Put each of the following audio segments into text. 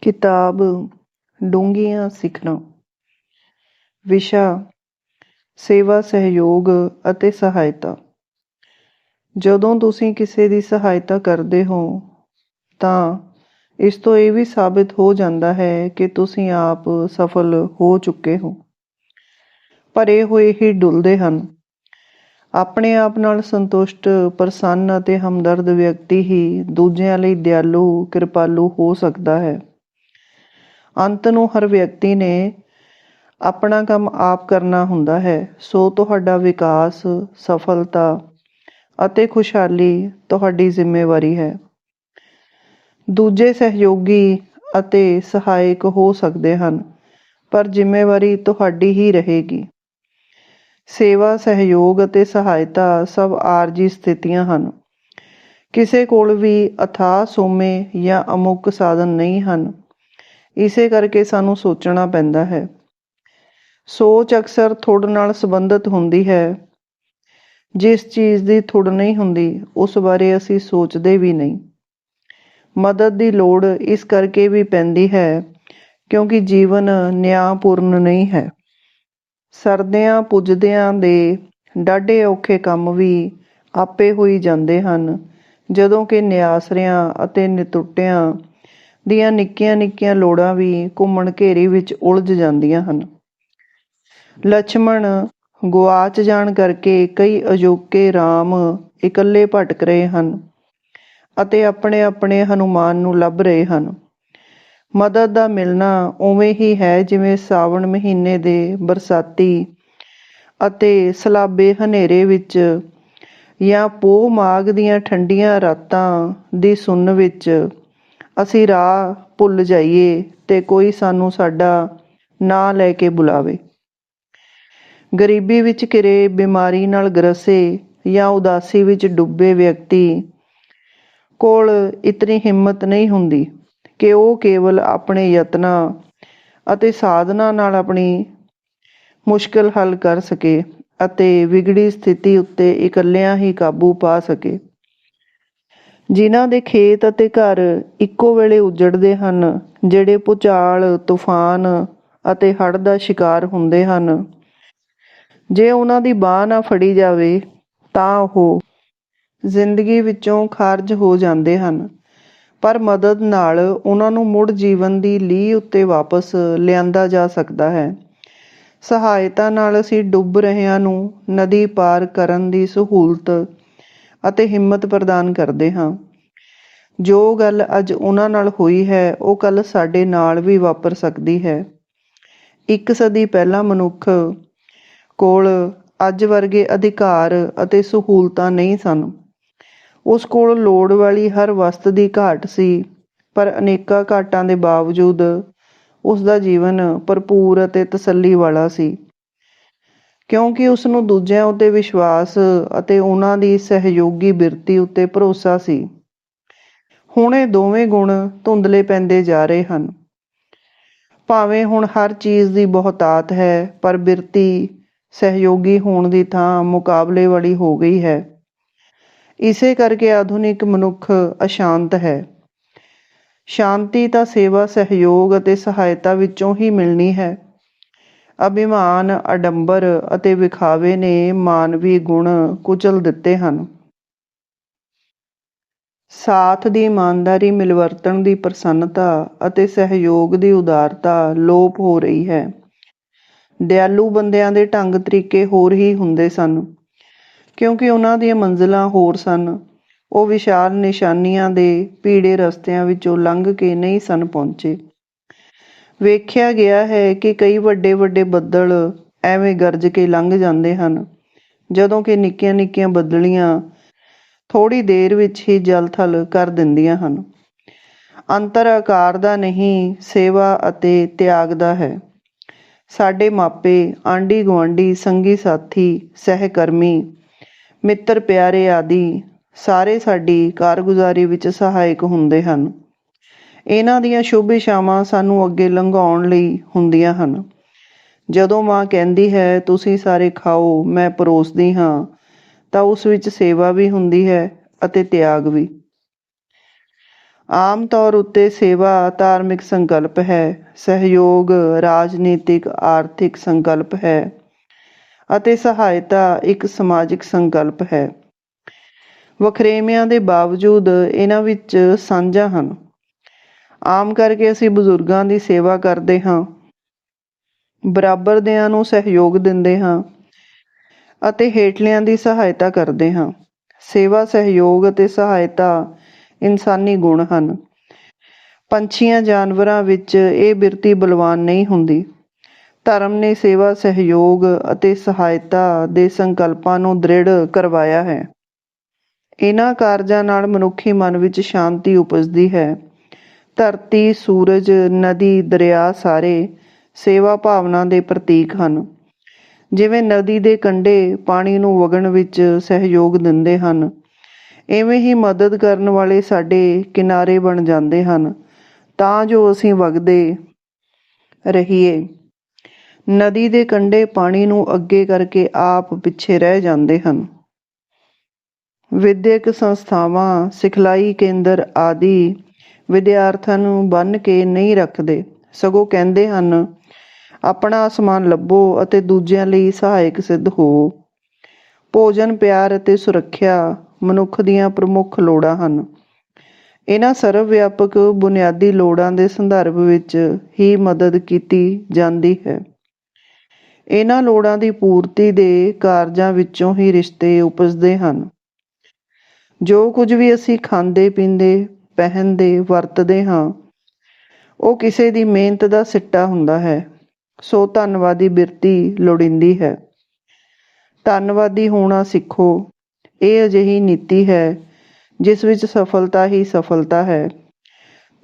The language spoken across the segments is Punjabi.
ਕਿਤਾਬ ਡੂੰਘੀਆਂ ਸਿੱਖਣਾ। ਵਿਸ਼ਾ ਸੇਵਾ, ਸਹਿਯੋਗ ਅਤੇ ਸਹਾਇਤਾ। ਜਦੋਂ ਤੁਸੀਂ ਕਿਸੇ ਦੀ ਸਹਾਇਤਾ ਕਰਦੇ ਹੋ ਤਾਂ ਇਸ ਤੋਂ ਇਹ ਵੀ ਸਾਬਿਤ ਹੋ ਜਾਂਦਾ ਹੈ ਕਿ ਤੁਸੀਂ ਆਪ ਸਫਲ ਹੋ ਚੁੱਕੇ ਹੋ। ਭਰੇ ਹੋਏ ਹੀ ਡੁੱਲਦੇ ਹਨ। ਆਪਣੇ ਆਪ ਨਾਲ ਸੰਤੁਸ਼ਟ, ਪ੍ਰਸੰਨ ਅਤੇ ਹਮਦਰਦ ਵਿਅਕਤੀ ਹੀ ਦੂਜਿਆਂ ਲਈ ਦਿਆਲੂ, ਕਿਰਪਾਲੂ ਹੋ ਸਕਦਾ ਹੈ। ਅੰਤ ਨੂੰ ਹਰ ਵਿਅਕਤੀ ਨੇ ਆਪਣਾ ਕੰਮ ਆਪ ਕਰਨਾ ਹੁੰਦਾ ਹੈ, ਸੋ ਤੁਹਾਡਾ ਵਿਕਾਸ, ਸਫਲਤਾ ਅਤੇ ਖੁਸ਼ਹਾਲੀ ਤੁਹਾਡੀ ਜ਼ਿੰਮੇਵਾਰੀ ਹੈ। ਦੂਜੇ ਸਹਿਯੋਗੀ ਅਤੇ ਸਹਾਇਕ ਹੋ ਸਕਦੇ ਹਨ, ਪਰ ਜ਼ਿੰਮੇਵਾਰੀ ਤੁਹਾਡੀ ਹੀ ਰਹੇਗੀ। ਸੇਵਾ, ਸਹਿਯੋਗ ਅਤੇ ਸਹਾਇਤਾ ਸਭ ਆਰਜੀ ਸਥਿਤੀਆਂ ਹਨ। ਕਿਸੇ ਕੋਲ ਵੀ ਅਥਾਹ ਸੋਮੇ ਜਾਂ ਅਮੁੱਕ ਸਾਧਨ ਨਹੀਂ ਹਨ। ਇਸੇ ਕਰਕੇ ਸਾਨੂੰ ਸੋਚਣਾ ਪੈਂਦਾ ਹੈ। ਸੋਚ ਅਕਸਰ ਥੁੜ ਨਾਲ ਸੰਬੰਧਿਤ ਹੁੰਦੀ ਹੈ। ਜਿਸ ਚੀਜ਼ ਦੀ ਥੁੜ ਨਹੀਂ ਹੁੰਦੀ ਉਸ ਬਾਰੇ ਅਸੀਂ ਸੋਚਦੇ ਵੀ ਨਹੀਂ। ਮਦਦ ਦੀ ਲੋੜ ਇਸ ਕਰਕੇ ਵੀ ਪੈਂਦੀ ਹੈ ਕਿਉਂਕਿ ਜੀਵਨ ਨਿਆਂਪੂਰਨ ਨਹੀਂ ਹੈ। ਸਰਦਿਆਂ ਪੁੱਜਦਿਆਂ ਦੇ ਡਾਢੇ ਔਖੇ ਕੰਮ ਵੀ ਆਪੇ ਹੋਈ ਜਾਂਦੇ ਹਨ, ਜਦੋਂ ਕਿ ਨਿਆਸਰਿਆਂ ਅਤੇ ਨਿਤੁੱਟਿਆਂ ਦੀਆਂ ਨਿੱਕੀਆਂ ਨਿੱਕੀਆਂ ਲੋੜਾਂ ਵੀ ਘੁੰਮਣ ਘੇਰੀ ਵਿੱਚ ਉਲਝ ਜਾਂਦੀਆਂ ਹਨ। ਲਛਮਣ ਗੁਆਚ ਜਾਣ ਕਰਕੇ ਕਈ ਅਜੋਕੇ ਰਾਮ ਇਕੱਲੇ ਭਟਕ ਰਹੇ ਹਨ ਅਤੇ ਆਪਣੇ ਆਪਣੇ ਹਨੂਮਾਨ ਨੂੰ ਲੱਭ ਰਹੇ ਹਨ। ਮਦਦ ਦਾ ਮਿਲਣਾ ਉਵੇਂ ਹੀ ਹੈ ਜਿਵੇਂ ਸਾਵਣ ਮਹੀਨੇ ਦੇ ਬਰਸਾਤੀ ਅਤੇ ਸਲਾਬੇ ਹਨੇਰੇ ਵਿੱਚ ਜਾਂ ਪੋਹ ਮਾਘ ਦੀਆਂ ਠੰਡੀਆਂ ਰਾਤਾਂ ਦੀ ਸੁੰਨ ਵਿੱਚ ਅਸੀਂ ਰਾਹ ਭੁੱਲ ਜਾਈਏ ਤੇ ਕੋਈ ਸਾਨੂੰ ਸਾਡਾ ਨਾਂ ਲੈ ਕੇ ਬੁਲਾਵੇ। ਗਰੀਬੀ ਵਿੱਚ ਘਿਰੇ, ਬਿਮਾਰੀ ਨਾਲ ਗਰਸੇ ਜਾਂ ਉਦਾਸੀ ਵਿੱਚ ਡੁੱਬੇ ਵਿਅਕਤੀ ਕੋਲ ਇਤਨੀ ਹਿੰਮਤ ਨਹੀਂ ਹੁੰਦੀ ਕਿ ਉਹ ਕੇਵਲ ਆਪਣੇ ਯਤਨਾਂ ਅਤੇ ਸਾਧਨਾ ਨਾਲ ਆਪਣੀ ਮੁਸ਼ਕਿਲ ਹੱਲ ਕਰ ਸਕੇ ਅਤੇ ਵਿਗੜੀ ਸਥਿਤੀ ਉੱਤੇ ਇਕੱਲਿਆਂ ਹੀ ਕਾਬੂ ਪਾ ਸਕੇ। ਜਿਨ੍ਹਾਂ ਦੇ ਖੇਤ ਅਤੇ ਘਰ ਇੱਕੋ ਵੇਲੇ ਉਜੜਦੇ ਹਨ, ਜਿਹੜੇ ਭੂਚਾਲ, ਤੂਫਾਨ ਅਤੇ ਹੜ੍ਹ ਦਾ ਸ਼ਿਕਾਰ ਹੁੰਦੇ ਹਨ, ਜੇ ਉਹਨਾਂ ਦੀ ਬਾਂਹ ਨਾ ਫੜੀ ਜਾਵੇ ਤਾਂ ਉਹ ਜ਼ਿੰਦਗੀ ਵਿੱਚੋਂ ਖਾਰਜ ਹੋ ਜਾਂਦੇ ਹਨ, ਪਰ ਮਦਦ ਨਾਲ ਉਹਨਾਂ ਨੂੰ ਮੁੜ ਜੀਵਨ ਦੀ ਲੀਹ ਉੱਤੇ ਵਾਪਸ ਲਿਆਂਦਾ ਜਾ ਸਕਦਾ ਹੈ। ਸਹਾਇਤਾ ਨਾਲ ਅਸੀਂ ਡੁੱਬ ਰਹਿਆਂ ਨੂੰ ਨਦੀ ਪਾਰ ਕਰਨ ਦੀ ਸਹੂਲਤ ਅਤੇ ਹਿੰਮਤ ਪ੍ਰਦਾਨ ਕਰਦੇ ਹਾਂ। ਜੋ ਗੱਲ ਅੱਜ ਉਹਨਾਂ ਨਾਲ ਹੋਈ ਹੈ ਉਹ ਕੱਲ੍ਹ ਸਾਡੇ ਨਾਲ ਵੀ ਵਾਪਰ ਸਕਦੀ ਹੈ। 1 ਸਦੀ ਪਹਿਲਾਂ ਮਨੁੱਖ ਕੋਲ ਅੱਜ ਵਰਗੇ ਅਧਿਕਾਰ ਅਤੇ ਸਹੂਲਤਾਂ ਨਹੀਂ ਸਨ। ਉਸ ਕੋਲ ਲੋੜ ਵਾਲੀ ਹਰ ਵਸਤ ਦੀ ਘਾਟ ਸੀ, ਪਰ ਅਨੇਕਾਂ ਘਾਟਾਂ ਦੇ ਬਾਵਜੂਦ ਉਸ ਦਾ ਜੀਵਨ ਭਰਪੂਰ ਅਤੇ ਤਸੱਲੀ ਵਾਲਾ ਸੀ, ਕਿਉਂਕਿ ਉਸ ਨੂੰ ਦੂਜਿਆਂ ਉੱਤੇ ਵਿਸ਼ਵਾਸ ਅਤੇ ਉਹਨਾਂ ਦੀ ਸਹਿਯੋਗੀ ਬਿਰਤੀ ਉੱਤੇ ਭਰੋਸਾ ਸੀ। ਹੁਣ ਇਹ ਦੋਵੇਂ ਗੁਣ ਧੁੰਦਲੇ ਪੈਂਦੇ ਜਾ ਰਹੇ ਹਨ। ਭਾਵੇਂ ਹੁਣ ਹਰ ਚੀਜ਼ ਦੀ ਬਹੁਤਾਤ ਹੈ, ਪਰ ਬਿਰਤੀ ਸਹਿਯੋਗੀ ਹੋਣ ਦੀ ਥਾਂ ਮੁਕਾਬਲੇ ਵਾਲੀ ਹੋ ਗਈ ਹੈ। ਇਸੇ ਕਰਕੇ ਆਧੁਨਿਕ ਮਨੁੱਖ ਅਸ਼ਾਂਤ ਹੈ। ਸ਼ਾਂਤੀ ਤਾਂ ਸੇਵਾ, ਸਹਿਯੋਗ ਅਤੇ ਸਹਾਇਤਾ ਵਿੱਚੋਂ ਹੀ ਮਿਲਣੀ ਹੈ। ਅਭਿਮਾਨ, ਅਡੰਬਰ ਅਤੇ ਵਿਖਾਵੇ ਨੇ ਮਾਨਵੀ ਗੁਣ ਕੁਚਲ ਦਿੱਤੇ ਹਨ। ਸਾਥ ਦੀ ਇਮਾਨਦਾਰੀ, ਮਿਲਵਰਤਣ ਦੀ ਪ੍ਰਸੰਨਤਾ ਅਤੇ ਸਹਿਯੋਗ ਦੀ ਉਦਾਰਤਾ ਲੋਪ ਹੋ ਰਹੀ ਹੈ। ਦਿਆਲੂ ਬੰਦਿਆਂ ਦੇ ਢੰਗ ਤਰੀਕੇ ਹੋਰ ਹੀ ਹੁੰਦੇ ਸਨ, ਕਿਉਂਕਿ ਉਹਨਾਂ ਦੀਆਂ ਮੰਜ਼ਿਲਾਂ ਹੋਰ ਸਨ। ਉਹ ਵਿਸ਼ਾਲ ਨਿਸ਼ਾਨੀਆਂ ਦੇ ਭੀੜੇ ਰਸਤਿਆਂ ਵਿੱਚੋਂ ਲੰਘ ਕੇ ਨਹੀਂ ਸਨ ਪਹੁੰਚੇ। ਵੇਖਿਆ ਗਿਆ ਹੈ ਕਿ ਕਈ ਵੱਡੇ ਵੱਡੇ ਬੱਦਲ ਐਵੇਂ ਗਰਜ ਕੇ ਲੰਘ ਜਾਂਦੇ ਹਨ, ਜਦੋਂ ਕਿ ਨਿੱਕੀਆਂ ਨਿੱਕੀਆਂ ਬੱਦਲੀਆਂ ਥੋੜ੍ਹੀ ਦੇਰ ਵਿੱਚ ਹੀ ਜਲ ਥਲ ਕਰ ਦਿੰਦੀਆਂ ਹਨ। ਅੰਤਰ ਆਕਾਰ ਦਾ ਨਹੀਂ, ਸੇਵਾ ਅਤੇ ਤਿਆਗ ਦਾ ਹੈ। ਸਾਡੇ ਮਾਪੇ, ਆਂਢੀ ਗੁਆਂਢੀ, ਸੰਗੀ ਸਾਥੀ, ਸਹਿਕਰਮੀ, ਮਿੱਤਰ ਪਿਆਰੇ ਆਦਿ ਸਾਰੇ ਸਾਡੀ ਕਾਰਗੁਜ਼ਾਰੀ ਵਿੱਚ ਸਹਾਇਕ ਹੁੰਦੇ ਹਨ। ਇਹਨਾਂ ਦੀਆਂ ਸ਼ੁਭ ਇਛਾਵਾਂ ਸਾਨੂੰ ਅੱਗੇ ਲੰਘਾਉਣ ਲਈ ਹੁੰਦੀਆਂ ਹਨ। ਜਦੋਂ ਮਾਂ ਕਹਿੰਦੀ ਹੈ, ਤੁਸੀਂ ਸਾਰੇ ਖਾਓ, ਮੈਂ ਪਰੋਸਦੀ ਹਾਂ, ਤਾਂ ਉਸ ਵਿੱਚ ਸੇਵਾ ਵੀ ਹੁੰਦੀ ਹੈ ਅਤੇ ਤਿਆਗ ਵੀ। ਆਮ ਤੌਰ ਉੱਤੇ ਸੇਵਾ ਧਾਰਮਿਕ ਸੰਕਲਪ ਹੈ, ਸਹਿਯੋਗ ਰਾਜਨੀਤਿਕ ਆਰਥਿਕ ਸੰਕਲਪ ਹੈ ਅਤੇ ਸਹਾਇਤਾ ਇੱਕ ਸਮਾਜਿਕ ਸੰਕਲਪ ਹੈ। ਵਖਰੇਵਿਆਂ ਦੇ ਬਾਵਜੂਦ ਇਹਨਾਂ ਵਿੱਚ ਸਾਂਝਾਂ ਹਨ। ਆਮ ਕਰਕੇ ਅਸੀਂ ਬਜ਼ੁਰਗਾਂ ਦੀ ਸੇਵਾ ਕਰਦੇ ਹਾਂ, ਬਰਾਬਰ ਦਿਆਂ ਨੂੰ ਸਹਿਯੋਗ ਦਿੰਦੇ ਹਾਂ ਅਤੇ ਹੇਠਲਿਆਂ ਦੀ ਸਹਾਇਤਾ ਕਰਦੇ ਹਾਂ। ਸੇਵਾ, ਸਹਿਯੋਗ ਅਤੇ ਸਹਾਇਤਾ ਇਨਸਾਨੀ ਗੁਣ ਹਨ। ਪੰਛੀਆਂ ਜਾਨਵਰਾਂ ਵਿੱਚ ਇਹ ਬਿਰਤੀ ਬਲਵਾਨ ਨਹੀਂ ਹੁੰਦੀ। ਧਰਮ ਨੇ ਸੇਵਾ, ਸਹਿਯੋਗ ਅਤੇ ਸਹਾਇਤਾ ਦੇ ਸੰਕਲਪਾਂ ਨੂੰ ਦ੍ਰਿੜ੍ਹ ਕਰਵਾਇਆ ਹੈ। ਇਹਨਾਂ ਕਾਰਜਾਂ ਨਾਲ ਮਨੁੱਖੀ ਮਨ ਵਿੱਚ ਸ਼ਾਂਤੀ ਉਪਜਦੀ ਹੈ। ਧਰਤੀ, ਸੂਰਜ, ਨਦੀ, ਦਰਿਆ ਸਾਰੇ ਸੇਵਾ ਭਾਵਨਾ ਦੇ ਪ੍ਰਤੀਕ ਹਨ। ਜਿਵੇਂ ਨਦੀ ਦੇ ਕੰਢੇ ਪਾਣੀ ਨੂੰ ਵਗਣ ਵਿੱਚ ਸਹਿਯੋਗ ਦਿੰਦੇ ਹਨ, ਇਵੇਂ ਹੀ ਮਦਦ ਕਰਨ ਵਾਲੇ ਸਾਡੇ ਕਿਨਾਰੇ ਬਣ ਜਾਂਦੇ ਹਨ ਤਾਂ ਜੋ ਅਸੀਂ ਵਗਦੇ ਰਹੀਏ। ਨਦੀ ਦੇ ਕੰਢੇ ਪਾਣੀ ਨੂੰ ਅੱਗੇ ਕਰਕੇ ਆਪ ਪਿੱਛੇ ਰਹਿ ਜਾਂਦੇ ਹਨ। ਵਿਦਿਅਕ ਸੰਸਥਾਵਾਂ, ਸਿਖਲਾਈ ਕੇਂਦਰ ਆਦਿ ਵਿਦਿਆਰਥੀਆਂ ਨੂੰ ਬੰਨ੍ਹ ਕੇ ਨਹੀਂ ਰੱਖਦੇ, ਸਗੋਂ ਕਹਿੰਦੇ ਹਨ, ਆਪਣਾ ਅਸਮਾਨ ਲੱਭੋ ਅਤੇ ਦੂਜਿਆਂ ਲਈ ਸਹਾਇਕ ਸਿੱਧ ਹੋਵੋ। ਭੋਜਨ, ਪਿਆਰ ਅਤੇ ਸੁਰੱਖਿਆ ਮਨੁੱਖ ਦੀਆਂ ਪ੍ਰਮੁੱਖ ਲੋੜਾਂ ਹਨ। ਇਹਨਾਂ ਸਰਵ ਵਿਆਪਕ ਬੁਨਿਆਦੀ ਲੋੜਾਂ ਦੇ ਸੰਦਰਭ ਵਿੱਚ ਹੀ ਮਦਦ ਕੀਤੀ ਜਾਂਦੀ ਹੈ। ਇਹਨਾਂ ਲੋੜਾਂ ਦੀ ਪੂਰਤੀ ਦੇ ਕਾਰਜਾਂ ਵਿੱਚੋਂ ਹੀ ਰਿਸ਼ਤੇ ਉਪਜਦੇ ਹਨ। ਜੋ ਕੁਝ ਵੀ ਅਸੀਂ ਖਾਂਦੇ, ਪੀਂਦੇ, ਪਹਿਨਦੇ, ਵਰਤਦੇ ਹਾਂ, ਉਹ ਕਿਸੇ ਦੀ ਮਿਹਨਤ ਦਾ ਸਿੱਟਾ ਹੁੰਦਾ ਹੈ। ਸੋ ਧੰਨਵਾਦੀ ਬਿਰਤੀ ਲੋੜੀਂਦੀ ਹੈ। ਧੰਨਵਾਦੀ ਹੋਣਾ ਸਿੱਖੋ। ਇਹ ਅਜਿਹੀ ਨੀਤੀ ਹੈ ਜਿਸ ਵਿੱਚ ਸਫਲਤਾ ਹੀ ਸਫਲਤਾ ਹੈ।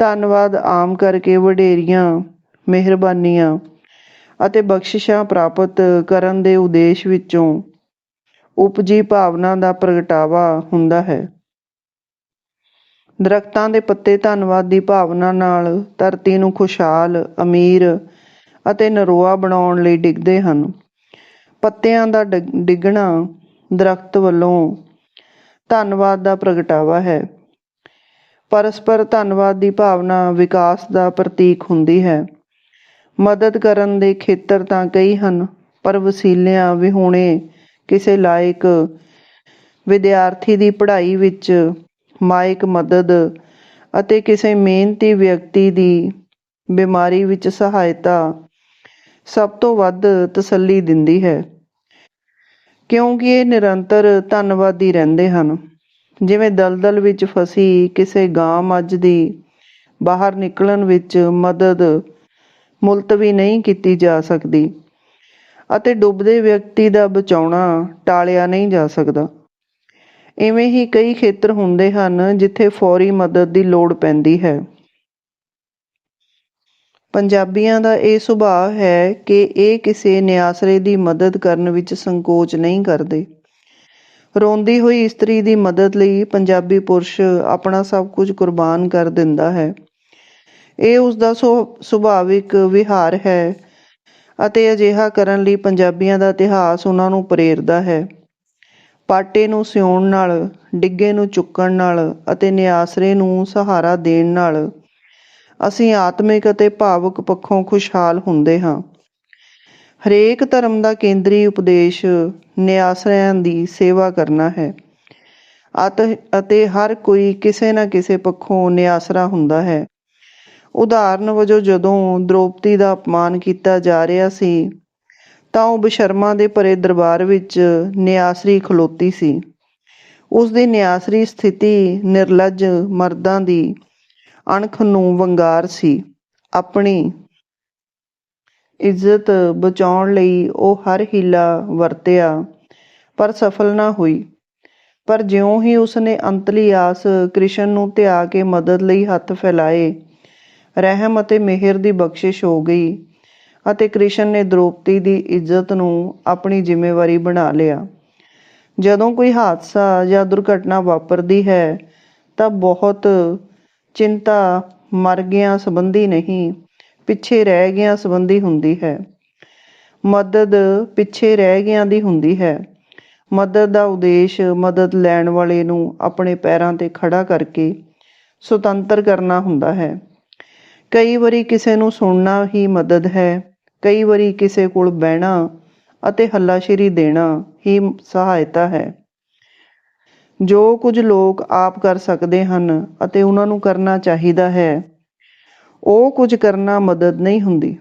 ਧੰਨਵਾਦ ਆਮ ਕਰਕੇ ਵਡੇਰੀਆਂ, ਮਿਹਰਬਾਨੀਆਂ ਅਤੇ ਬਖਸ਼ਿਸ਼ਾਂ ਪ੍ਰਾਪਤ ਕਰਨ ਦੇ ਉਦੇਸ਼ ਵਿੱਚੋਂ ਉਪਜੀ ਭਾਵਨਾ ਦਾ ਪ੍ਰਗਟਾਵਾ ਹੁੰਦਾ ਹੈ। ਦਰੱਖਤਾਂ ਦੇ ਪੱਤੇ ਧੰਨਵਾਦ ਦੀ ਭਾਵਨਾ ਨਾਲ ਧਰਤੀ ਨੂੰ ਖੁਸ਼ਹਾਲ, ਅਮੀਰ ਅਤੇ ਨਰੋਆ ਬਣਾਉਣ ਲਈ ਡਿੱਗਦੇ ਹਨ। ਪੱਤਿਆਂ ਦਾ ਡਿੱਗਣਾ ਦਰੱਖਤ ਵੱਲੋਂ ਧੰਨਵਾਦ ਦਾ ਪ੍ਰਗਟਾਵਾ ਹੈ। ਪਰਸਪਰ ਧੰਨਵਾਦ ਦੀ ਭਾਵਨਾ ਵਿਕਾਸ ਦਾ ਪ੍ਰਤੀਕ ਹੁੰਦੀ ਹੈ। ਮਦਦ ਕਰਨ ਦੇ ਖੇਤਰ ਤਾਂ ਕਈ ਹਨ, ਪਰ ਵਸੀਲਿਆਂ ਵਿਹੂਣੇ ਕਿਸੇ ਲਾਇਕ ਵਿਦਿਆਰਥੀ ਦੀ ਪੜ੍ਹਾਈ ਵਿੱਚ ਮਾਇਕ ਮਦਦ ਅਤੇ ਕਿਸੇ ਮਿਹਨਤੀ ਵਿਅਕਤੀ ਦੀ ਬਿਮਾਰੀ ਵਿੱਚ ਸਹਾਇਤਾ ਸਭ ਤੋਂ ਵੱਧ ਤਸੱਲੀ ਦਿੰਦੀ ਹੈ, ਕਿਉਂਕਿ ਇਹ ਨਿਰੰਤਰ ਧੰਨਵਾਦੀ ਰਹਿੰਦੇ ਹਨ। ਜਿਵੇਂ ਦਲਦਲ ਵਿੱਚ ਫਸੀ ਕਿਸੇ ਗਾਂ ਮੱਝ ਦੀ ਬਾਹਰ ਨਿਕਲਣ ਵਿੱਚ ਮਦਦ ਮੁਲਤਵੀ ਨਹੀਂ ਕੀਤੀ ਜਾ ਸਕਦੀ ਅਤੇ ਡੁੱਬਦੇ ਵਿਅਕਤੀ ਦਾ ਬਚਾਉਣਾ ਟਾਲਿਆ ਨਹੀਂ ਜਾ ਸਕਦਾ, ਇਵੇਂ ਹੀ ਕਈ ਖੇਤਰ ਹੁੰਦੇ ਹਨ ਜਿੱਥੇ ਫੌਰੀ ਮਦਦ ਦੀ ਲੋੜ ਪੈਂਦੀ ਹੈ। ਪੰਜਾਬੀਆਂ ਦਾ ਇਹ ਸੁਭਾਅ ਹੈ ਕਿ ਇਹ ਕਿਸੇ ਨਿਆਸਰੇ ਦੀ ਮਦਦ ਕਰਨ ਵਿੱਚ ਸੰਕੋਚ ਨਹੀਂ ਕਰਦੇ। ਰੋਂਦੀ ਹੋਈ ਇਸਤਰੀ ਦੀ ਮਦਦ ਲਈ ਪੰਜਾਬੀ ਪੁਰਸ਼ ਆਪਣਾ ਸਭ ਕੁਝ ਕੁਰਬਾਨ ਕਰ ਦਿੰਦਾ ਹੈ। ਇਹ ਉਸਦਾ ਸੁਭਾਵਿਕ ਵਿਹਾਰ ਹੈ ਅਤੇ ਅਜਿਹਾ ਕਰਨ ਲਈ ਪੰਜਾਬੀਆਂ ਦਾ ਇਤਿਹਾਸ ਉਹਨਾਂ ਨੂੰ ਪ੍ਰੇਰਦਾ ਹੈ। ਪਾਟੇ ਨੂੰ ਸਿਉਣ ਨਾਲ, ਡਿੱਗੇ ਨੂੰ ਚੁੱਕਣ ਨਾਲ ਅਤੇ ਨਿਆਸਰੇ ਨੂੰ ਸਹਾਰਾ ਦੇਣ ਨਾਲ ਅਸੀਂ ਆਤਮਿਕ ਅਤੇ ਭਾਵੁਕ ਪੱਖੋਂ ਖੁਸ਼ਹਾਲ ਹੁੰਦੇ ਹਾਂ। ਹਰੇਕ ਧਰਮ ਦਾ ਕੇਂਦਰੀ ਉਪਦੇਸ਼ ਨਿਆਸਰਿਆਂ ਦੀ ਸੇਵਾ ਕਰਨਾ ਹੈ ਅਤੇ ਹਰ ਕੋਈ ਕਿਸੇ ਨਾ ਕਿਸੇ ਪੱਖੋਂ ਨਿਆਸਰਾ ਹੁੰਦਾ ਹੈ। ਉਦਾਹਰਨ ਵਜੋਂ ਜਦੋਂ ਦ੍ਰੋਪਦੀ ਦਾ ਅਪਮਾਨ ਕੀਤਾ ਜਾ ਰਿਹਾ ਸੀ ਤਾਂ ਉਹ ਬਸ਼ਰਮਾਂ ਦੇ ਭਰੇ ਦਰਬਾਰ ਵਿੱਚ ਨਿਆਸਰੀ ਖਲੋਤੀ ਸੀ। ਉਸਦੀ ਨਿਆਸਰੀ ਸਥਿਤੀ ਨਿਰਲੱਜ ਮਰਦਾਂ ਦੀ ਅਣਖ ਨੂੰ ਵੰਗਾਰ ਸੀ। ਆਪਣੀ ਇੱਜ਼ਤ ਬਚਾਉਣ ਲਈ ਉਹ ਹਰ ਹੀਲਾ ਵਰਤਿਆ ਪਰ ਸਫਲ ਨਾ ਹੋਈ। ਪਰ ਜਿਉਂ ਹੀ ਉਸਨੇ ਅੰਤਲੀ ਆਸ ਕ੍ਰਿਸ਼ਨ ਨੂੰ ਧਿਆ ਕੇ ਮਦਦ ਲਈ ਹੱਥ ਫੈਲਾਏ, ਰਹਿਮ ਅਤੇ ਮਿਹਰ ਦੀ ਬਖਸ਼ਿਸ਼ ਹੋ ਗਈ ਅਤੇ ਕ੍ਰਿਸ਼ਨ ਨੇ ਦ੍ਰੋਪਦੀ ਦੀ ਇੱਜ਼ਤ ਨੂੰ ਆਪਣੀ ਜ਼ਿੰਮੇਵਾਰੀ ਬਣਾ ਲਿਆ। ਜਦੋਂ ਕੋਈ ਹਾਦਸਾ ਜਾਂ ਦੁਰਘਟਨਾ ਵਾਪਰਦੀ ਹੈ ਤਾਂ ਬਹੁਤ ਚਿੰਤਾ ਮਰ ਗਿਆਂ ਸੰਬੰਧੀ ਨਹੀਂ, ਪਿੱਛੇ ਰਹਿ ਗਿਆਂ ਸੰਬੰਧੀ ਹੁੰਦੀ ਹੈ। ਮਦਦ ਪਿੱਛੇ ਰਹਿ ਗਿਆਂ ਦੀ ਹੁੰਦੀ ਹੈ। ਮਦਦ ਦਾ ਉਦੇਸ਼ ਮਦਦ ਲੈਣ ਵਾਲੇ ਨੂੰ ਆਪਣੇ ਪੈਰਾਂ 'ਤੇ ਖੜ੍ਹਾ ਕਰਕੇ ਸੁਤੰਤਰ ਕਰਨਾ ਹੁੰਦਾ ਹੈ। ਕਈ ਵਾਰੀ ਕਿਸੇ ਨੂੰ ਸੁਣਨਾ ਹੀ ਮਦਦ ਹੈ, ਕਈ ਵਾਰੀ ਕਿਸੇ ਕੋਲ ਬਹਿਣਾ ਅਤੇ ਹੱਲਾਸ਼ੇਰੀ ਦੇਣਾ ਹੀ ਸਹਾਇਤਾ ਹੈ। ਜੋ ਕੁਝ ਲੋਕ ਆਪ ਕਰ ਸਕਦੇ ਹਨ ਅਤੇ ਉਹਨਾਂ ਨੂੰ ਕਰਨਾ ਚਾਹੀਦਾ ਹੈ, ਉਹ ਕੁਝ ਕਰਨਾ ਮਦਦ ਨਹੀਂ ਹੁੰਦੀ।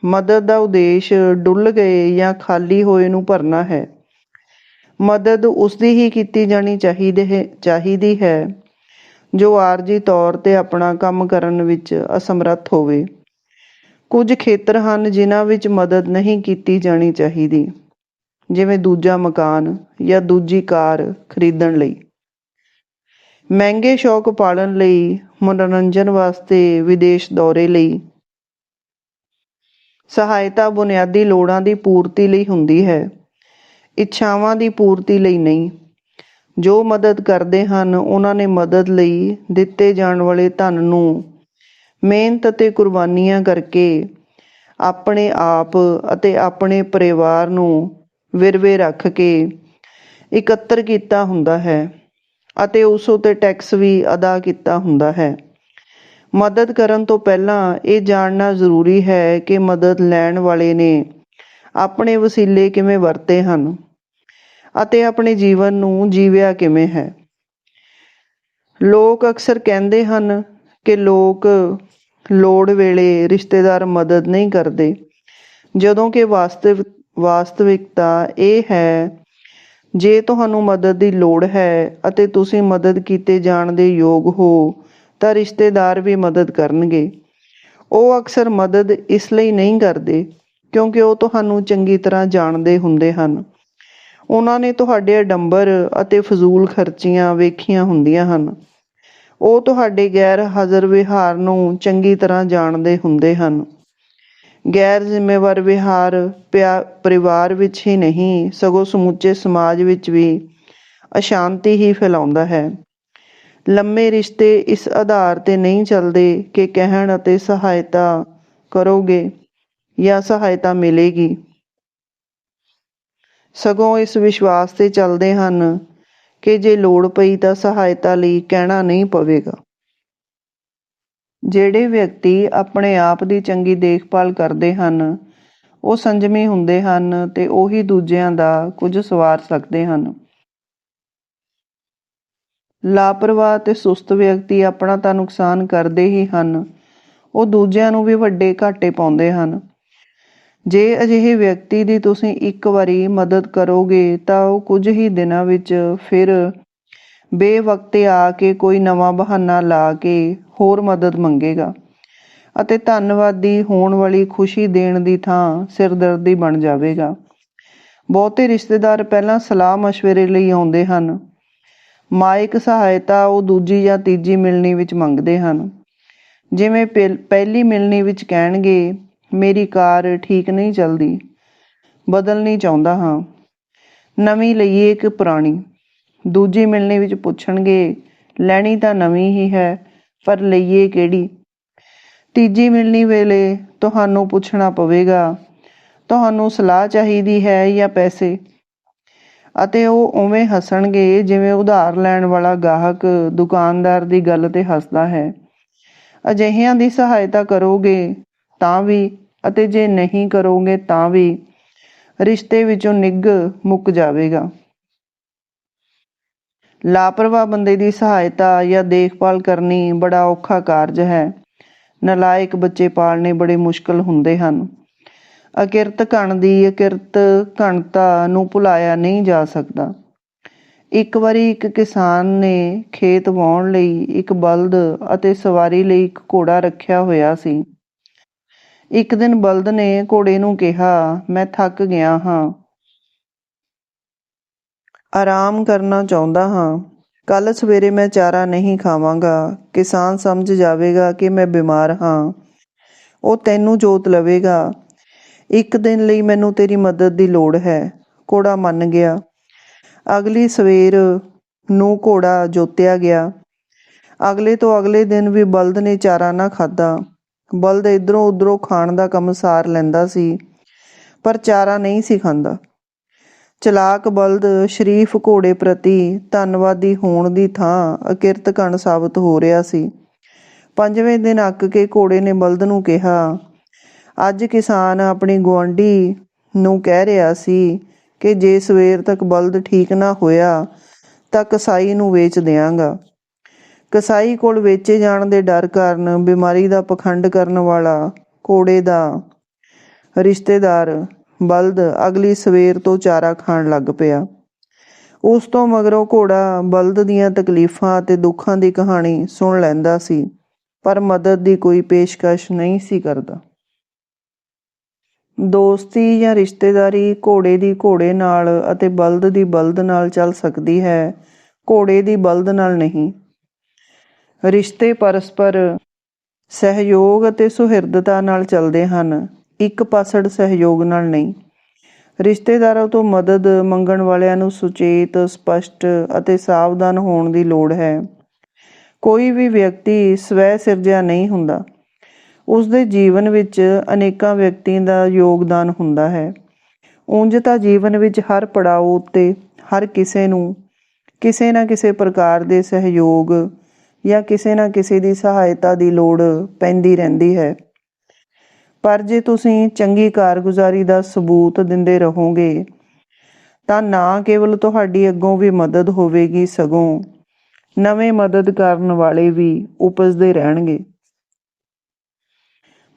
ਮਦਦ ਦਾ ਉਦੇਸ਼ ਡੁੱਲ ਗਏ ਜਾਂ ਖਾਲੀ ਹੋਏ ਨੂੰ ਭਰਨਾ ਹੈ। ਮਦਦ ਉਸਦੀ ਹੀ ਕੀਤੀ ਜਾਣੀ ਚਾਹੀਦੀ ਹੈ ਜੋ ਆਰਜੀ ਤੌਰ 'ਤੇ ਆਪਣਾ ਕੰਮ ਕਰਨ ਵਿੱਚ ਅਸਮਰੱਥ ਹੋਵੇ। ਕੁਝ ਖੇਤਰ ਹਨ ਜਿਨ੍ਹਾਂ ਵਿੱਚ ਮਦਦ ਨਹੀਂ ਕੀਤੀ ਜਾਣੀ ਚਾਹੀਦੀ, ਜਿਵੇਂ ਦੂਜਾ ਮਕਾਨ ਜਾਂ ਦੂਜੀ ਕਾਰ ਖਰੀਦਣ ਲਈ, ਮਹਿੰਗੇ ਸ਼ੌਕ ਪਾਲਣ ਲਈ, ਮਨੋਰੰਜਨ ਵਾਸਤੇ, ਵਿਦੇਸ਼ ਦੌਰੇ ਲਈ। ਸਹਾਇਤਾ ਬੁਨਿਆਦੀ ਲੋੜਾਂ ਦੀ ਪੂਰਤੀ ਲਈ ਹੁੰਦੀ ਹੈ, ਇੱਛਾਵਾਂ ਦੀ ਪੂਰਤੀ ਲਈ ਨਹੀਂ। ਜੋ ਮਦਦ ਕਰਦੇ ਹਨ ਉਹਨਾਂ ਨੇ ਮਦਦ ਲਈ ਦਿੱਤੇ ਜਾਣ ਵਾਲੇ ਧਨ ਨੂੰ ਮਿਹਨਤ ਅਤੇ ਕੁਰਬਾਨੀਆਂ ਕਰਕੇ ਆਪਣੇ ਆਪ ਅਤੇ ਆਪਣੇ ਪਰਿਵਾਰ ਨੂੰ ਵਿਰਵੇ ਰੱਖ ਕੇ ਇਕੱਤਰ ਕੀਤਾ ਹੁੰਦਾ ਹੈ ਅਤੇ ਉਸ ਉੱਤੇ ਟੈਕਸ ਵੀ ਅਦਾ ਕੀਤਾ ਹੁੰਦਾ ਹੈ। ਮਦਦ ਕਰਨ ਤੋਂ ਪਹਿਲਾਂ ਇਹ ਜਾਣਨਾ ਜ਼ਰੂਰੀ ਹੈ ਕਿ ਮਦਦ ਲੈਣ ਵਾਲੇ ਨੇ ਆਪਣੇ ਵਸੀਲੇ ਕਿਵੇਂ ਵਰਤੇ ਹਨ ਅਤੇ ਆਪਣੇ ਜੀਵਨ ਨੂੰ ਜੀਵਿਆ ਕਿਵੇਂ ਹੈ। ਲੋਕ ਅਕਸਰ ਕਹਿੰਦੇ ਹਨ ਕਿ ਲੋੜ ਵੇਲੇ ਰਿਸ਼ਤੇਦਾਰ ਮਦਦ ਨਹੀਂ ਕਰਦੇ, ਜਦੋਂ ਕਿ ਵਾਸਤਵਿਕਤਾ ਇਹ ਹੈ ਜੇ ਤੁਹਾਨੂੰ ਮਦਦ ਦੀ ਲੋੜ ਹੈ ਅਤੇ ਤੁਸੀਂ ਮਦਦ ਕੀਤੇ ਜਾਣ ਦੇ ਯੋਗ ਹੋ ਤਾਂ ਰਿਸ਼ਤੇਦਾਰ ਵੀ ਮਦਦ ਕਰਨਗੇ। ਉਹ ਅਕਸਰ ਮਦਦ ਇਸ ਲਈ ਨਹੀਂ ਕਰਦੇ ਕਿਉਂਕਿ ਉਹ ਤੁਹਾਨੂੰ ਚੰਗੀ ਤਰ੍ਹਾਂ ਜਾਣਦੇ ਹੁੰਦੇ ਹਨ। ਉਹਨਾਂ ਨੇ ਤੁਹਾਡੇ ਅਡੰਬਰ ਅਤੇ ਫਜ਼ੂਲ ਖਰਚੀਆਂ ਵੇਖੀਆਂ ਹੁੰਦੀਆਂ ਹਨ। ਉਹ ਤੁਹਾਡੇ ਗੈਰ ਹਾਜ਼ਰ ਵਿਹਾਰ ਨੂੰ ਚੰਗੀ ਤਰ੍ਹਾਂ ਜਾਣਦੇ ਹੁੰਦੇ ਹਨ। ਗੈਰ ਜ਼ਿੰਮੇਵਾਰ ਵਿਹਾਰ ਪਰਿਵਾਰ ਵਿੱਚ ਹੀ ਨਹੀਂ ਸਗੋਂ ਸਮੁੱਚੇ ਸਮਾਜ ਵਿੱਚ ਵੀ ਅਸ਼ਾਂਤੀ ਹੀ ਫੈਲਾਉਂਦਾ ਹੈ। ਲੰਮੇ ਰਿਸ਼ਤੇ ਇਸ ਆਧਾਰ 'ਤੇ ਨਹੀਂ ਚੱਲਦੇ ਕਿ ਕਹਿਣ ਅਤੇ ਸਹਾਇਤਾ ਕਰੋਗੇ ਜਾਂ ਸਹਾਇਤਾ ਮਿਲੇਗੀ, ਸਗੋਂ ਇਸ ਵਿਸ਼ਵਾਸ 'ਤੇ ਚੱਲਦੇ ਹਨ ਕਿ ਜੇ ਲੋੜ ਪਈ ਤਾਂ ਸਹਾਇਤਾ ਲਈ ਕਹਿਣਾ ਨਹੀਂ ਪਵੇਗਾ। ਜਿਹੜੇ ਵਿਅਕਤੀ ਆਪਣੇ ਆਪ ਦੀ ਚੰਗੀ ਦੇਖਭਾਲ ਕਰਦੇ ਹਨ ਉਹ ਸੰਜਮੀ ਹੁੰਦੇ ਹਨ ਤੇ ਉਹੀ ਦੂਜਿਆਂ ਦਾ ਕੁਝ ਸਵਾਰ ਸਕਦੇ ਹਨ। ਲਾਪਰਵਾਹ ਤੇ ਸੁਸਤ ਵਿਅਕਤੀ ਆਪਣਾ ਤਾਂ ਨੁਕਸਾਨ ਕਰਦੇ ਹੀ ਹਨ, ਉਹ ਦੂਜਿਆਂ ਨੂੰ ਵੀ ਵੱਡੇ ਘਾਟੇ ਪਾਉਂਦੇ ਹਨ। ਜੇ ਅਜਿਹੇ ਵਿਅਕਤੀ ਦੀ ਤੁਸੀਂ ਇੱਕ ਵਾਰੀ ਮਦਦ ਕਰੋਗੇ ਤਾਂ ਉਹ ਕੁਝ ਹੀ ਦਿਨਾਂ ਵਿੱਚ ਫਿਰ ਬੇਵਕਤੇ ਆ ਕੇ ਕੋਈ ਨਵਾਂ ਬਹਾਨਾ ਲਾ ਕੇ ਹੋਰ ਮਦਦ ਮੰਗੇਗਾ ਅਤੇ ਧੰਨਵਾਦੀ ਹੋਣ ਵਾਲੀ ਖੁਸ਼ੀ ਦੇਣ ਦੀ ਥਾਂ ਸਿਰਦਰਦੀ ਬਣ ਜਾਵੇਗਾ। ਬਹੁਤੇ ਰਿਸ਼ਤੇਦਾਰ ਪਹਿਲਾਂ ਸਲਾਹ ਮਸ਼ਵਰੇ ਲਈ ਆਉਂਦੇ ਹਨ। ਮਾਇਕ ਸਹਾਇਤਾ ਉਹ ਦੂਜੀ ਜਾਂ ਤੀਜੀ ਮਿਲਣੀ ਵਿੱਚ ਮੰਗਦੇ ਹਨ। ਜਿਵੇਂ ਪਹਿਲੀ ਮਿਲਣੀ ਵਿੱਚ ਕਹਿਣਗੇ, ਮੇਰੀ ਕਾਰ ਠੀਕ ਨਹੀਂ ਚੱਲਦੀ, ਬਦਲਣੀ ਚਾਹੁੰਦਾ ਹਾਂ, ਨਵੀਂ ਲਈਏ ਕਿ ਪੁਰਾਣੀ। ਦੂਜੀ ਮਿਲਣੀ ਵਿੱਚ ਪੁੱਛਣਗੇ, ਲੈਣੀ ਤਾਂ ਨਵੀਂ ਹੀ ਹੈ ਪਰ ਲਈਏ ਕਿਹੜੀ। ਤੀਜੀ ਮਿਲਣੀ ਵੇਲੇ ਤੁਹਾਨੂੰ ਪੁੱਛਣਾ ਪਵੇਗਾ, ਤੁਹਾਨੂੰ ਸਲਾਹ ਚਾਹੀਦੀ ਹੈ ਜਾਂ ਪੈਸੇ, ਅਤੇ ਉਹ ਉਵੇਂ ਹੱਸਣਗੇ ਜਿਵੇਂ ਉਧਾਰ ਲੈਣ ਵਾਲਾ ਗਾਹਕ ਦੁਕਾਨਦਾਰ ਦੀ ਗੱਲ 'ਤੇ ਹੱਸਦਾ ਹੈ। ਅਜਿਹਿਆਂ ਦੀ ਸਹਾਇਤਾ ਕਰੋਗੇ ਤਾਂ ਵੀ ਅਤੇ ਜੇ ਨਹੀਂ ਕਰੋਗੇ ਤਾਂ ਵੀ ਰਿਸ਼ਤੇ ਵਿੱਚੋਂ ਨਿੱਘ ਮੁੱਕ ਜਾਵੇਗਾ। ਲਾਪਰਵਾਹ ਬੰਦੇ ਦੀ ਸਹਾਇਤਾ ਜਾਂ ਦੇਖਭਾਲ ਕਰਨੀ ਬੜਾ ਔਖਾ ਕਾਰਜ ਹੈ। ਨਲਾਇਕ ਬੱਚੇ ਪਾਲਣੇ ਬੜੇ ਮੁਸ਼ਕਲ ਹੁੰਦੇ ਹਨ। ਅਕਿਰਤ ਘਣ ਦੀ ਅਕਿਰਤ ਘਣਤਾ ਨੂੰ ਭੁਲਾਇਆ ਨਹੀਂ ਜਾ ਸਕਦਾ। ਇੱਕ ਵਾਰੀ ਇੱਕ ਕਿਸਾਨ ਨੇ ਖੇਤ ਵਾਹੁਣ ਲਈ ਇੱਕ ਬਲਦ ਅਤੇ ਸਵਾਰੀ ਲਈ ਇੱਕ ਘੋੜਾ ਰੱਖਿਆ ਹੋਇਆ ਸੀ। ਇੱਕ ਦਿਨ ਬਲਦ ਨੇ ਘੋੜੇ ਨੂੰ ਕਿਹਾ, ਮੈਂ ਥੱਕ ਗਿਆ ਹਾਂ, ਆਰਾਮ ਕਰਨਾ ਚਾਹੁੰਦਾ ਹਾਂ, ਕੱਲ੍ਹ ਸਵੇਰੇ ਮੈਂ ਚਾਰਾ ਨਹੀਂ ਖਾਵਾਂਗਾ। ਕਿਸਾਨ ਸਮਝ ਜਾਵੇਗਾ ਕਿ ਮੈਂ ਬਿਮਾਰ ਹਾਂ, ਉਹ ਤੈਨੂੰ ਜੋਤ ਲਵੇਗਾ। ਇੱਕ ਦਿਨ ਲਈ ਮੈਨੂੰ ਤੇਰੀ ਮਦਦ ਦੀ ਲੋੜ ਹੈ। ਘੋੜਾ ਮੰਨ ਗਿਆ। ਅਗਲੀ ਸਵੇਰ ਨੂੰ ਘੋੜਾ ਜੋਤਿਆ ਗਿਆ। ਅਗਲੇ ਤੋਂ ਅਗਲੇ ਦਿਨ ਵੀ ਬਲਦ ਨੇ ਚਾਰਾ ਨਾ ਖਾਧਾ। ਬਲਦ ਇੱਧਰੋਂ ਉੱਧਰੋਂ ਖਾਣ ਦਾ ਕੰਮ ਸਾਰ ਲੈਂਦਾ ਸੀ ਪਰ ਚਾਰਾ ਨਹੀਂ ਸੀ ਖਾਂਦਾ। ਚਲਾਕ ਬਲਦ ਸ਼ਰੀਫ ਘੋੜੇ ਪ੍ਰਤੀ ਧੰਨਵਾਦੀ ਹੋਣ ਦੀ ਥਾਂ ਅਕਿਰਤ ਕਣ ਸਾਬਤ ਹੋ ਰਿਹਾ ਸੀ। 5ਵੇਂ ਦਿਨ ਅੱਕ ਕੇ ਘੋੜੇ ਨੇ ਬਲਦ ਨੂੰ ਕਿਹਾ, ਅੱਜ ਕਿਸਾਨ ਆਪਣੀ ਗੁਆਂਢੀ ਨੂੰ ਕਹਿ ਰਿਹਾ ਸੀ ਕਿ ਜੇ ਸਵੇਰ ਤੱਕ ਬਲਦ ਠੀਕ ਨਾ ਹੋਇਆ ਤਾਂ ਕਸਾਈ ਨੂੰ ਵੇਚ ਦਿਆਂਗਾ। ਕਸਾਈ ਕੋਲ ਵੇਚੇ ਜਾਣ ਦੇ ਡਰ ਕਾਰਨ ਬਿਮਾਰੀ ਦਾ ਪਖੰਡ ਕਰਨ ਵਾਲਾ ਘੋੜੇ ਦਾ ਰਿਸ਼ਤੇਦਾਰ ਬਲਦ ਅਗਲੀ ਸਵੇਰ ਤੋਂ ਚਾਰਾ ਖਾਣ ਲੱਗ ਪਿਆ। ਉਸ ਤੋਂ ਮਗਰੋਂ ਘੋੜਾ ਬਲਦ ਦੀਆਂ ਤਕਲੀਫਾਂ ਅਤੇ ਦੁੱਖਾਂ ਦੀ ਕਹਾਣੀ ਸੁਣ ਲੈਂਦਾ ਸੀ, ਪਰ ਮਦਦ ਦੀ ਕੋਈ ਪੇਸ਼ਕਸ਼ ਨਹੀਂ ਸੀ ਕਰਦਾ। ਦੋਸਤੀ ਜਾਂ ਰਿਸ਼ਤੇਦਾਰੀ ਘੋੜੇ ਦੀ ਘੋੜੇ ਨਾਲ ਅਤੇ ਬਲਦ ਦੀ ਬਲਦ ਨਾਲ ਚੱਲ ਸਕਦੀ ਹੈ, ਘੋੜੇ ਦੀ ਬਲਦ ਨਾਲ ਨਹੀਂ। ਰਿਸ਼ਤੇ ਪਰਸਪਰ ਸਹਿਯੋਗ ਅਤੇ ਸੁਹਿਰਦਤਾ ਨਾਲ ਚੱਲਦੇ ਹਨ, ਇੱਕ ਪਾਸੜ ਸਹਿਯੋਗ ਨਾਲ ਨਹੀਂ। ਰਿਸ਼ਤੇਦਾਰਾਂ ਤੋਂ ਮਦਦ ਮੰਗਣ ਵਾਲਿਆਂ ਨੂੰ ਸੁਚੇਤ, ਸਪਸ਼ਟ ਅਤੇ ਸਾਵਧਾਨ ਹੋਣ ਦੀ ਲੋੜ ਹੈ। ਕੋਈ ਵੀ ਵਿਅਕਤੀ ਸਵੈ ਸਿਰਜਿਆ ਨਹੀਂ ਹੁੰਦਾ। ਉਸਦੇ ਜੀਵਨ ਵਿੱਚ ਅਨੇਕਾਂ ਵਿਅਕਤੀਆਂ ਦਾ ਯੋਗਦਾਨ ਹੁੰਦਾ ਹੈ। ਉਂਝ ਤਾਂ ਜੀਵਨ ਵਿੱਚ ਹਰ ਪੜਾਅ ਉੱਤੇ ਹਰ ਕਿਸੇ ਨੂੰ ਕਿਸੇ ਨਾ ਕਿਸੇ ਪ੍ਰਕਾਰ ਦੇ ਸਹਿਯੋਗ ਜਾਂ ਕਿਸੇ ਨਾ ਕਿਸੇ ਦੀ ਸਹਾਇਤਾ ਦੀ ਲੋੜ ਪੈਂਦੀ ਰਹਿੰਦੀ ਹੈ। ਪਰ ਜੇ ਤੁਸੀਂ ਚੰਗੀ ਕਾਰਗੁਜ਼ਾਰੀ ਦਾ ਸਬੂਤ ਦਿੰਦੇ ਰਹੋਗੇ ਤਾਂ ਨਾ ਕੇਵਲ ਤੁਹਾਡੀ ਅੱਗੋਂ ਵੀ ਮਦਦ ਹੋਵੇਗੀ, ਸਗੋਂ ਨਵੇਂ ਮਦਦ ਕਰਨ ਵਾਲੇ ਵੀ ਉਪਜਦੇ ਰਹਿਣਗੇ।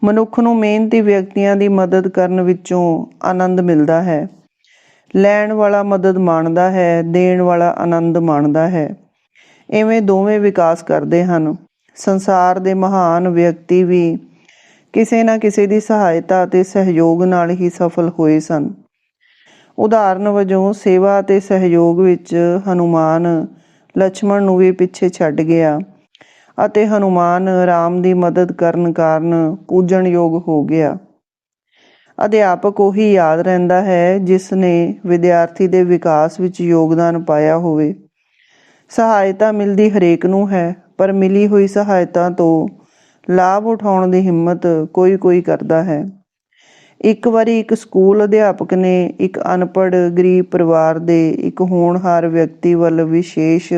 ਮਨੁੱਖ ਨੂੰ ਮਿਹਨਤੀ ਵਿਅਕਤੀਆਂ ਦੀ ਮਦਦ ਕਰਨ ਵਿੱਚੋਂ ਆਨੰਦ ਮਿਲਦਾ ਹੈ। ਲੈਣ ਵਾਲਾ ਮਦਦ ਮਾਣਦਾ ਹੈ, ਦੇਣ ਵਾਲਾ ਆਨੰਦ ਮਾਣਦਾ ਹੈ। ਇਵੇਂ ਦੋਵੇਂ ਵਿਕਾਸ ਕਰਦੇ ਹਨ। ਸੰਸਾਰ ਦੇ ਮਹਾਨ ਵਿਅਕਤੀ ਵੀ ਕਿਸੇ ਨਾ ਕਿਸੇ ਦੀ ਸਹਾਇਤਾ ਅਤੇ ਸਹਿਯੋਗ ਨਾਲ ਹੀ ਸਫਲ ਹੋਏ ਸਨ। ਉਦਾਹਰਨ ਵਜੋਂ ਸੇਵਾ ਅਤੇ ਸਹਿਯੋਗ ਵਿੱਚ ਹਨੂਮਾਨ ਲਛਮਣ ਨੂੰ ਵੀ ਪਿੱਛੇ ਛੱਡ ਗਿਆ ਅਤੇ ਹਨੂਮਾਨ ਰਾਮ ਦੀ ਮਦਦ ਕਰਨ ਕਾਰਨ ਪੂਜਣਯੋਗ ਹੋ ਗਿਆ। ਅਧਿਆਪਕ ਉਹੀ ਯਾਦ ਰਹਿੰਦਾ ਹੈ ਜਿਸ ਨੇ ਵਿਦਿਆਰਥੀ ਦੇ ਵਿਕਾਸ ਵਿੱਚ ਯੋਗਦਾਨ ਪਾਇਆ ਹੋਵੇ। ਸਹਾਇਤਾ ਮਿਲਦੀ ਹਰੇਕ ਨੂੰ ਹੈ, ਪਰ ਮਿਲੀ ਹੋਈ ਸਹਾਇਤਾ ਤੋਂ ਲਾਭ ਉਠਾਉਣ ਦੀ ਹਿੰਮਤ ਕੋਈ ਕੋਈ ਕਰਦਾ ਹੈ। ਇੱਕ ਵਾਰੀ ਇੱਕ ਸਕੂਲ ਅਧਿਆਪਕ ਨੇ ਇੱਕ ਅਨਪੜ੍ਹ ਗਰੀਬ ਪਰਿਵਾਰ ਦੇ ਇੱਕ ਹੋਣਹਾਰ ਵਿਅਕਤੀ ਵੱਲ ਵਿਸ਼ੇਸ਼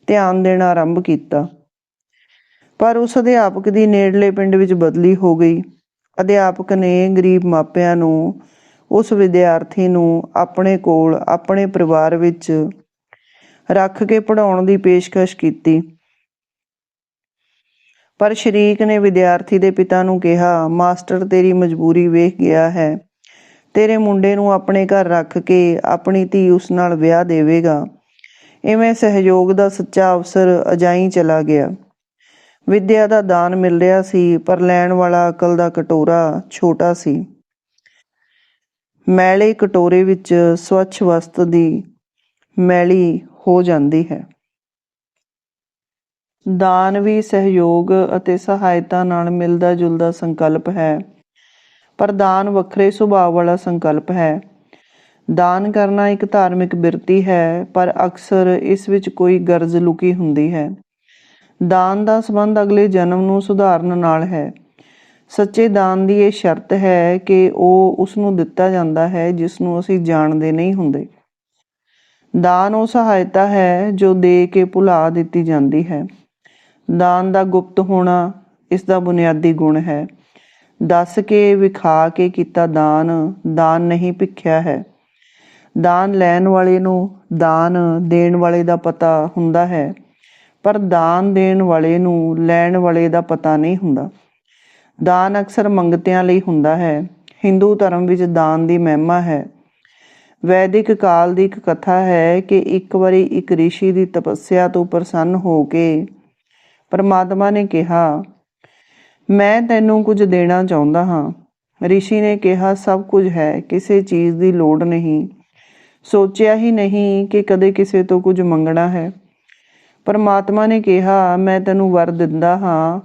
ਧਿਆਨ ਦੇਣਾ ਆਰੰਭ ਕੀਤਾ, ਪਰ ਉਸ ਅਧਿਆਪਕ ਦੀ ਨੇੜਲੇ ਪਿੰਡ ਵਿੱਚ ਬਦਲੀ ਹੋ ਗਈ। ਅਧਿਆਪਕ ਨੇ ਗਰੀਬ ਮਾਪਿਆਂ ਨੂੰ ਉਸ ਵਿਦਿਆਰਥੀ ਨੂੰ ਆਪਣੇ ਕੋਲ ਆਪਣੇ ਪਰਿਵਾਰ ਵਿੱਚ ਰੱਖ ਕੇ ਪੜ੍ਹਾਉਣ ਦੀ ਪੇਸ਼ਕਸ਼ ਕੀਤੀ, ਪਰ ਸ਼ਰੀਕ ਨੇ ਵਿਦਿਆਰਥੀ ਦੇ ਪਿਤਾ ਨੂੰ ਕਿਹਾ, ਮਾਸਟਰ ਤੇਰੀ ਮਜਬੂਰੀ ਵੇਖ ਗਿਆ ਹੈ, ਤੇਰੇ ਮੁੰਡੇ ਨੂੰ ਆਪਣੇ ਘਰ ਰੱਖ ਕੇ ਆਪਣੀ ਧੀ ਉਸ ਨਾਲ ਵਿਆਹ ਦੇਵੇਗਾ। ਇਵੇਂ ਸਹਿਯੋਗ ਦਾ ਸੱਚਾ ਅਵਸਰ ਅਜਾਈਂ ਚਲਾ ਗਿਆ। ਵਿੱਦਿਆ ਦਾ ਦਾਨ ਮਿਲ ਰਿਹਾ ਸੀ, ਪਰ ਲੈਣ ਵਾਲਾ ਅਕਲ ਦਾ ਕਟੋਰਾ ਛੋਟਾ ਸੀ। ਮੈਲੇ ਕਟੋਰੇ ਵਿੱਚ ਸਵੱਛ ਵਸਤ ਦੀ ਮੈਲੀ ਹੋ ਜਾਂਦੀ ਹੈ। ਦਾਨ ਵੀ ਸਹਿਯੋਗ ਅਤੇ ਸਹਾਇਤਾ ਨਾਲ ਮਿਲਦਾ ਜੁਲਦਾ ਸੰਕਲਪ ਹੈ, ਪਰ ਦਾਨ ਵੱਖਰੇ ਸੁਭਾਅ ਵਾਲਾ ਸੰਕਲਪ ਹੈ। ਦਾਨ ਕਰਨਾ ਇੱਕ ਧਾਰਮਿਕ ਬਿਰਤੀ ਹੈ, ਪਰ ਅਕਸਰ ਇਸ ਵਿੱਚ ਕੋਈ ਗਰਜ਼ ਲੁਕੀ ਹੁੰਦੀ ਹੈ। ਦਾਨ ਦਾ ਸੰਬੰਧ ਅਗਲੇ ਜਨਮ ਨੂੰ ਸੁਧਾਰਨ ਨਾਲ ਹੈ। ਸੱਚੇ ਦਾਨ ਦੀ ਇਹ ਸ਼ਰਤ ਹੈ ਕਿ ਉਹ ਉਸ ਨੂੰ ਦਿੱਤਾ ਜਾਂਦਾ ਹੈ ਜਿਸ ਨੂੰ ਅਸੀਂ ਜਾਣਦੇ ਨਹੀਂ ਹੁੰਦੇ। ਦਾਨ ਉਹ ਸਹਾਇਤਾ ਹੈ ਜੋ ਦੇ ਕੇ ਭੁਲਾ ਦਿੱਤੀ ਜਾਂਦੀ ਹੈ। ਦਾਨ ਦਾ ਗੁਪਤ ਹੋਣਾ ਇਸ ਦਾ ਬੁਨਿਆਦੀ ਗੁਣ ਹੈ। ਦੱਸ ਕੇ ਵਿਖਾ ਕੇ ਕੀਤਾ ਦਾਨ, ਦਾਨ ਨਹੀਂ ਭਿੱਖਿਆ ਹੈ। ਦਾਨ ਲੈਣ ਵਾਲੇ ਨੂੰ ਦਾਨ ਦੇਣ ਵਾਲੇ ਦਾ ਪਤਾ ਹੁੰਦਾ ਹੈ, ਪਰ ਦਾਨ ਦੇਣ ਵਾਲੇ ਨੂੰ ਲੈਣ ਵਾਲੇ ਦਾ ਪਤਾ ਨਹੀਂ ਹੁੰਦਾ। ਦਾਨ ਅਕਸਰ ਮੰਗਤਿਆਂ ਲਈ ਹੁੰਦਾ ਹੈ। ਹਿੰਦੂ ਧਰਮ ਵਿੱਚ ਦਾਨ ਦੀ ਮਹਿਮਾ ਹੈ। ਵੈਦਿਕ ਕਾਲ ਦੀ ਇੱਕ ਕਥਾ ਹੈ ਕਿ ਇੱਕ ਵਾਰੀ ਇੱਕ ਰਿਸ਼ੀ ਦੀ ਤਪੱਸਿਆ ਤੋਂ ਪ੍ਰਸੰਨ ਹੋ ਕੇ ਪਰਮਾਤਮਾ ਨੇ ਕਿਹਾ, ਮੈਂ ਤੈਨੂੰ ਕੁਝ ਦੇਣਾ ਚਾਹੁੰਦਾ ਹਾਂ। ਰਿਸ਼ੀ ਨੇ ਕਿਹਾ, ਸਭ ਕੁਝ ਹੈ, ਕਿਸੇ ਚੀਜ਼ ਦੀ ਲੋੜ ਨਹੀਂ। ਸੋਚਿਆ ਹੀ ਨਹੀਂ ਕਿ ਕਦੇ ਕਿਸੇ ਤੋਂ ਕੁਝ ਮੰਗਣਾ ਹੈ। ਪਰਮਾਤਮਾ ਨੇ ਕਿਹਾ, ਮੈਂ ਤੈਨੂੰ ਵਰ ਦਿੰਦਾ ਹਾਂ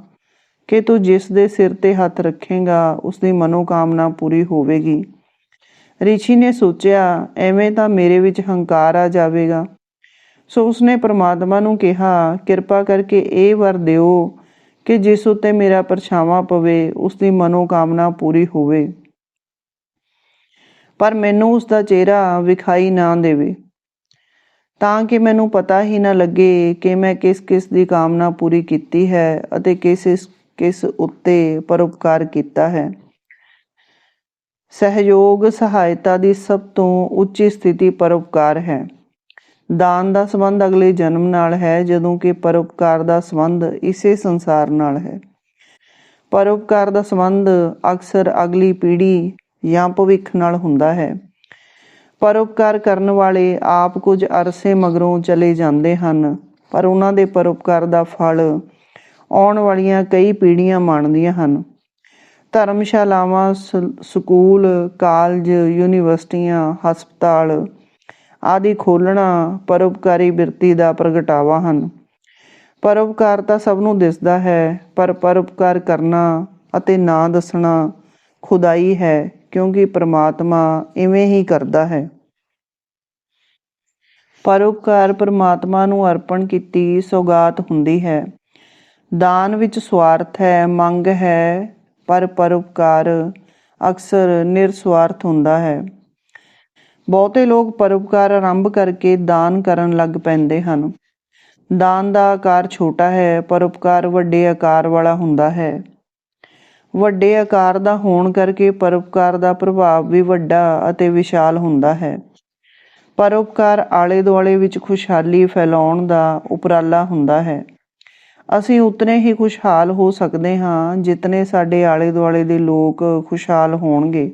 ਕਿ ਤੂੰ ਜਿਸ ਦੇ ਸਿਰ ਤੇ ਹੱਥ ਰੱਖੇਗਾ ਉਸ ਦੀ ਮਨੋਕਾਮਨਾ ਪੂਰੀ ਹੋਵੇਗੀ। ਰਿਸ਼ੀ ਨੇ ਸੋਚਿਆ, ਐਵੇਂ ਤਾਂ ਮੇਰੇ ਵਿੱਚ ਹੰਕਾਰ ਆ ਜਾਵੇਗਾ। ਸੋ ਉਸਨੇ ਪਰਮਾਤਮਾ ਨੂੰ ਕਿਹਾ, ਕਿਰਪਾ ਕਰਕੇ ਇਹ ਵਰ ਦਿਓ ਕਿ ਜਿਸ ਉੱਤੇ ਮੇਰਾ ਪਰਛਾਵਾਂ ਪਵੇ ਉਸ ਦੀ ਮਨੋਕਾਮਨਾ ਪੂਰੀ ਹੋਵੇ। ਪਰ ਮੈਨੂੰ ਉਸ ਦਾ ਚਿਹਰਾ ਵਿਖਾਈ ਨਾ ਦੇਵੇ, ਤਾਂ ਕਿ ਮੈਨੂੰ ਪਤਾ ਹੀ ਨਾ ਲੱਗੇ ਕਿ ਮੈਂ ਕਿਸ ਕਿਸ ਦੀ ਕਾਮਨਾ ਪੂਰੀ ਕੀਤੀ ਹੈ ਅਤੇ ਕਿਸ ਉੱਤੇ ਪਰਉਪਕਾਰ ਕੀਤਾ ਹੈ। ਸਹਿਯੋਗ ਸਹਾਇਤਾ ਦੀ ਸਭ ਤੋਂ ਉੱਚੀ ਸਥਿਤੀ ਪਰਉਪਕਾਰ ਹੈ। ਦਾਨ ਦਾ ਸੰਬੰਧ ਅਗਲੇ ਜਨਮ ਨਾਲ ਹੈ, ਜਦੋਂ ਕਿ ਪਰਉਪਕਾਰ ਦਾ ਸੰਬੰਧ ਇਸੇ ਸੰਸਾਰ ਨਾਲ ਹੈ। ਪਰਉਪਕਾਰ ਦਾ ਸੰਬੰਧ ਅਕਸਰ ਅਗਲੀ ਪੀੜ੍ਹੀ ਜਾਂ ਭਵਿੱਖ ਨਾਲ ਹੁੰਦਾ ਹੈ। ਪਰਉਪਕਾਰ ਕਰਨ ਵਾਲੇ ਆਪ ਕੁਝ ਅਰਸੇ ਮਗਰੋਂ ਚਲੇ ਜਾਂਦੇ ਹਨ, ਪਰ ਉਹਨਾਂ ਦੇ ਪਰਉਪਕਾਰ ਦਾ ਫਲ ਆਉਣ ਵਾਲੀਆਂ ਕਈ ਪੀੜ੍ਹੀਆਂ ਮਾਣਦੀਆਂ ਹਨ। ਧਰਮਸ਼ਾਲਾਵਾਂ, ਸਕੂਲ, ਕਾਲਜ, ਯੂਨੀਵਰਸਿਟੀਆਂ, ਹਸਪਤਾਲ ਆਦਿ ਖੋਲ੍ਹਣਾ ਪਰਉਪਕਾਰੀ ਬਿਰਤੀ ਦਾ ਪ੍ਰਗਟਾਵਾ ਹਨ। ਪਰਉਪਕਾਰ ਤਾਂ ਸਭ ਨੂੰ ਦਿਸਦਾ ਹੈ, ਪਰ ਪਰਉਪਕਾਰ ਕਰਨਾ ਅਤੇ ਨਾ ਦੱਸਣਾ ਖੁਦਾਈ ਹੈ, ਕਿਉਂਕਿ ਪਰਮਾਤਮਾ ਇਵੇਂ ਹੀ ਕਰਦਾ ਹੈ। ਪਰਉਪਕਾਰ ਪਰਮਾਤਮਾ ਨੂੰ ਅਰਪਣ ਕੀਤੀ ਸੌਗਾਤ ਹੁੰਦੀ ਹੈ। ਦਾਨ ਵਿੱਚ ਸੁਆਰਥ ਹੈ, ਮੰਗ ਹੈ, ਪਰ ਪਰਉਪਕਾਰ ਅਕਸਰ ਨਿਰਸੁਆਰਥ ਹੁੰਦਾ ਹੈ। ਬਹੁਤੇ ਲੋਕ ਪਰਉਪਕਾਰ ਆਰੰਭ ਕਰਕੇ ਦਾਨ ਕਰਨ ਲੱਗ ਪੈਂਦੇ ਹਨ। ਦਾਨ ਦਾ ਆਕਾਰ ਛੋਟਾ ਹੈ, ਪਰਉਪਕਾਰ ਵੱਡੇ ਆਕਾਰ ਵਾਲਾ ਹੁੰਦਾ ਹੈ। ਵੱਡੇ ਆਕਾਰ ਦਾ ਹੋਣ ਕਰਕੇ ਪਰਉਪਕਾਰ ਦਾ ਪ੍ਰਭਾਵ ਵੀ ਵੱਡਾ ਅਤੇ ਵਿਸ਼ਾਲ ਹੁੰਦਾ ਹੈ। ਪਰਉਪਕਾਰ ਆਲੇ ਦੁਆਲੇ ਵਿੱਚ ਖੁਸ਼ਹਾਲੀ ਫੈਲਾਉਣ ਦਾ ਉਪਰਾਲਾ ਹੁੰਦਾ ਹੈ। ਅਸੀਂ ਉਤਨੇ ਹੀ ਖੁਸ਼ਹਾਲ ਹੋ ਸਕਦੇ ਹਾਂ ਜਿਤਨੇ ਸਾਡੇ ਆਲੇ ਦੁਆਲੇ ਦੇ ਲੋਕ ਖੁਸ਼ਹਾਲ ਹੋਣਗੇ।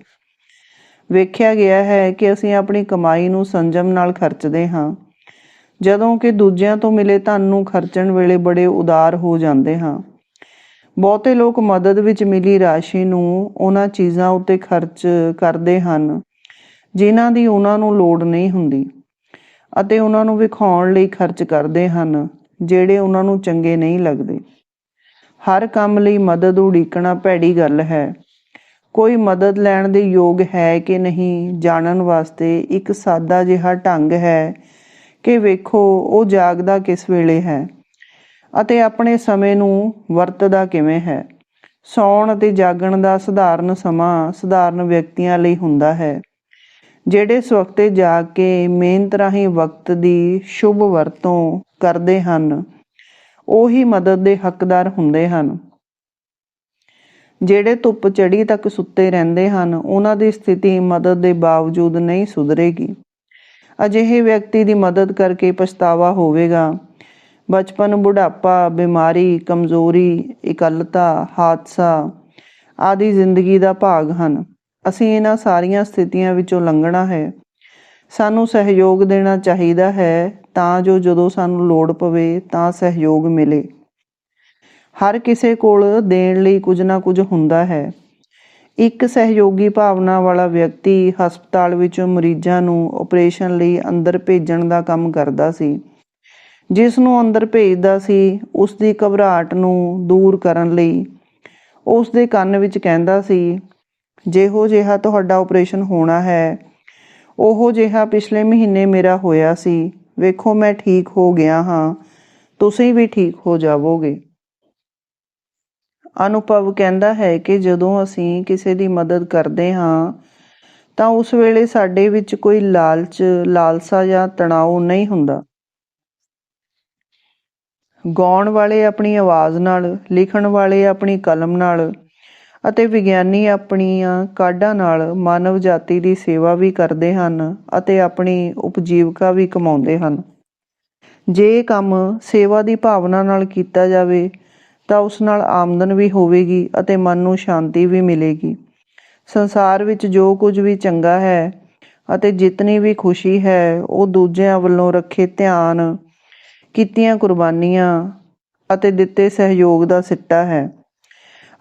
ਵੇਖਿਆ ਗਿਆ ਹੈ ਕਿ ਅਸੀਂ ਆਪਣੀ ਕਮਾਈ ਨੂੰ ਸੰਜਮ ਨਾਲ ਖਰਚਦੇ ਹਾਂ, ਜਦੋਂ ਕਿ ਦੂਜਿਆਂ ਤੋਂ ਮਿਲੇ ਧਨ ਨੂੰ ਖਰਚਣ ਵੇਲੇ ਬੜੇ ਉਦਾਰ ਹੋ ਜਾਂਦੇ ਹਾਂ। ਬਹੁਤੇ ਲੋਕ ਮਦਦ ਵਿੱਚ ਮਿਲੀ ਰਾਸ਼ੀ ਨੂੰ ਉਹਨਾਂ ਚੀਜ਼ਾਂ ਉੱਤੇ ਖਰਚ ਕਰਦੇ ਹਨ ਜਿਨ੍ਹਾਂ ਦੀ ਉਹਨਾਂ ਨੂੰ ਲੋੜ ਨਹੀਂ ਹੁੰਦੀ, ਅਤੇ ਉਹਨਾਂ ਨੂੰ ਵਿਖਾਉਣ ਲਈ ਖਰਚ ਕਰਦੇ ਹਨ ਜਿਹੜੇ ਉਹਨਾਂ ਨੂੰ ਚੰਗੇ ਨਹੀਂ ਲੱਗਦੇ। ਹਰ ਕੰਮ ਲਈ ਮਦਦ ਉਡੀਕਣਾ ਭੈੜੀ ਗੱਲ ਹੈ। ਕੋਈ ਮਦਦ ਲੈਣ ਦੇ ਯੋਗ ਹੈ ਕਿ ਨਹੀਂ ਜਾਣਨ ਵਾਸਤੇ ਇੱਕ ਸਾਦਾ ਜਿਹਾ ਢੰਗ ਹੈ ਕਿ ਵੇਖੋ ਉਹ ਜਾਗਦਾ ਕਿਸ ਵੇਲੇ ਹੈ ਅਤੇ ਆਪਣੇ ਸਮੇਂ ਨੂੰ ਵਰਤਦਾ ਕਿਵੇਂ ਹੈ। ਸੌਣ ਅਤੇ ਜਾਗਣ ਦਾ ਸਧਾਰਨ ਸਮਾਂ ਸਧਾਰਨ ਵਿਅਕਤੀਆਂ ਲਈ ਹੁੰਦਾ ਹੈ। ਜਿਹੜੇ ਸਵਖਤੇ ਜਾਗ ਕੇ ਮਿਹਨਤ ਰਾਹੀਂ ਵਕਤ ਦੀ ਸ਼ੁਭ ਵਰਤੋਂ ਕਰਦੇ ਹਨ, ਉਹੀ ਮਦਦ ਦੇ ਹੱਕਦਾਰ ਹੁੰਦੇ ਹਨ। ਜਿਹੜੇ ਧੁੱਪ ਚੜ੍ਹੀ ਤੱਕ ਸੁੱਤੇ ਰਹਿੰਦੇ ਹਨ, ਉਹਨਾਂ ਦੀ ਸਥਿਤੀ ਮਦਦ ਦੇ ਬਾਵਜੂਦ ਨਹੀਂ ਸੁਧਰੇਗੀ। ਅਜਿਹੇ ਵਿਅਕਤੀ ਦੀ ਮਦਦ ਕਰਕੇ ਪਛਤਾਵਾ ਹੋਵੇਗਾ। ਬਚਪਨ, ਬੁਢਾਪਾ, ਬਿਮਾਰੀ, ਕਮਜ਼ੋਰੀ, ਇਕੱਲਤਾ, ਹਾਦਸਾ ਆਦਿ ਜ਼ਿੰਦਗੀ ਦਾ ਭਾਗ ਹਨ। ਅਸੀਂ ਇਹਨਾਂ ਸਾਰੀਆਂ ਸਥਿਤੀਆਂ ਵਿੱਚੋਂ ਲੰਘਣਾ ਹੈ। ਸਾਨੂੰ ਸਹਿਯੋਗ ਦੇਣਾ ਚਾਹੀਦਾ ਹੈ ਤਾਂ ਜੋ ਜਦੋਂ ਸਾਨੂੰ ਲੋੜ ਪਵੇ ਤਾਂ ਸਹਿਯੋਗ ਮਿਲੇ। ਹਰ ਕਿਸੇ ਕੋਲ ਦੇਣ ਲਈ ਕੁਝ ਨਾ ਕੁਝ ਹੁੰਦਾ ਹੈ। ਇੱਕ ਸਹਿਯੋਗੀ ਭਾਵਨਾ ਵਾਲਾ ਵਿਅਕਤੀ ਹਸਪਤਾਲ ਵਿੱਚੋਂ ਮਰੀਜ਼ਾਂ ਨੂੰ ਆਪਰੇਸ਼ਨ ਲਈ ਅੰਦਰ ਭੇਜਣ ਦਾ ਕੰਮ ਕਰਦਾ ਸੀ। ਜਿਸ ਨੂੰ ਅੰਦਰ ਭੇਜਦਾ ਸੀ, ਉਸ ਦੀ ਘਬਰਾਹਟ ਨੂੰ ਦੂਰ ਕਰਨ ਲਈ ਉਸ ਦੇ ਕੰਨ ਵਿੱਚ ਕਹਿੰਦਾ ਸੀ, ਜਿਹੋ ਜਿਹਾ ਤੁਹਾਡਾ ਆਪਰੇਸ਼ਨ ਹੋਣਾ ਹੈ, ਉਹੋ ਜਿਹਾ ਪਿਛਲੇ ਮਹੀਨੇ ਮੇਰਾ ਹੋਇਆ ਸੀ। ਵੇਖੋ ਮੈਂ ਠੀਕ ਹੋ ਗਿਆ ਹਾਂ, ਤੁਸੀਂ ਵੀ ਠੀਕ ਹੋ ਜਾਵੋਗੇ। ਅਨੁਭਵ ਕਹਿੰਦਾ ਹੈ ਕਿ ਜਦੋਂ ਅਸੀਂ ਕਿਸੇ ਦੀ ਮਦਦ ਕਰਦੇ ਹਾਂ ਤਾਂ ਉਸ ਵੇਲੇ ਸਾਡੇ ਵਿੱਚ ਕੋਈ ਲਾਲਚ, ਲਾਲਸਾ ਜਾਂ ਤਣਾਅ ਨਹੀਂ ਹੁੰਦਾ। ਗਾਉਣ ਵਾਲੇ ਆਪਣੀ ਆਵਾਜ਼ ਨਾਲ, ਲਿਖਣ ਵਾਲੇ ਆਪਣੀ ਕਲਮ ਨਾਲ ਅਤੇ ਵਿਗਿਆਨੀ ਆਪਣੀਆਂ ਕਾਢਾਂ ਨਾਲ ਮਾਨਵ ਜਾਤੀ ਦੀ ਸੇਵਾ ਵੀ ਕਰਦੇ ਹਨ ਅਤੇ ਆਪਣੀ ਉਪਜੀਵਕਾ ਵੀ ਕਮਾਉਂਦੇ ਹਨ। ਜੇ ਇਹ ਕੰਮ ਸੇਵਾ ਦੀ ਭਾਵਨਾ ਨਾਲ ਕੀਤਾ ਜਾਵੇ ਤਾਂ ਉਸ ਨਾਲ ਆਮਦਨ ਵੀ ਹੋਵੇਗੀ ਅਤੇ ਮਨ ਨੂੰ ਸ਼ਾਂਤੀ ਵੀ ਮਿਲੇਗੀ। ਸੰਸਾਰ ਵਿੱਚ ਜੋ ਕੁਝ ਵੀ ਚੰਗਾ ਹੈ ਅਤੇ ਜਿਤਨੀ ਵੀ ਖੁਸ਼ੀ ਹੈ, ਉਹ ਦੂਜਿਆਂ ਵੱਲੋਂ ਰੱਖੇ ਧਿਆਨ, ਕੀਤੀਆਂ ਕੁਰਬਾਨੀਆਂ ਅਤੇ ਦਿੱਤੇ ਸਹਿਯੋਗ ਦਾ ਸਿੱਟਾ ਹੈ।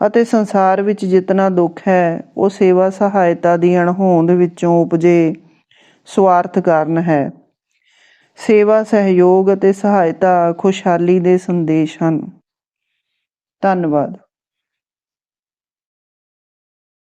ਅਤੇ ਸੰਸਾਰ ਵਿੱਚ ਜਿਤਨਾ ਦੁੱਖ ਹੈ, ਉਹ ਸੇਵਾ ਸਹਾਇਤਾ ਦੀ ਅਣਹੋਂਦ ਵਿੱਚੋਂ ਉਪਜੇ ਸੁਆਰਥ ਕਾਰਨ ਹੈ। ਸੇਵਾ, ਸਹਿਯੋਗ ਅਤੇ ਸਹਾਇਤਾ ਖੁਸ਼ਹਾਲੀ ਦੇ ਸੰਦੇਸ਼ ਹਨ। ਧੰਨਵਾਦ।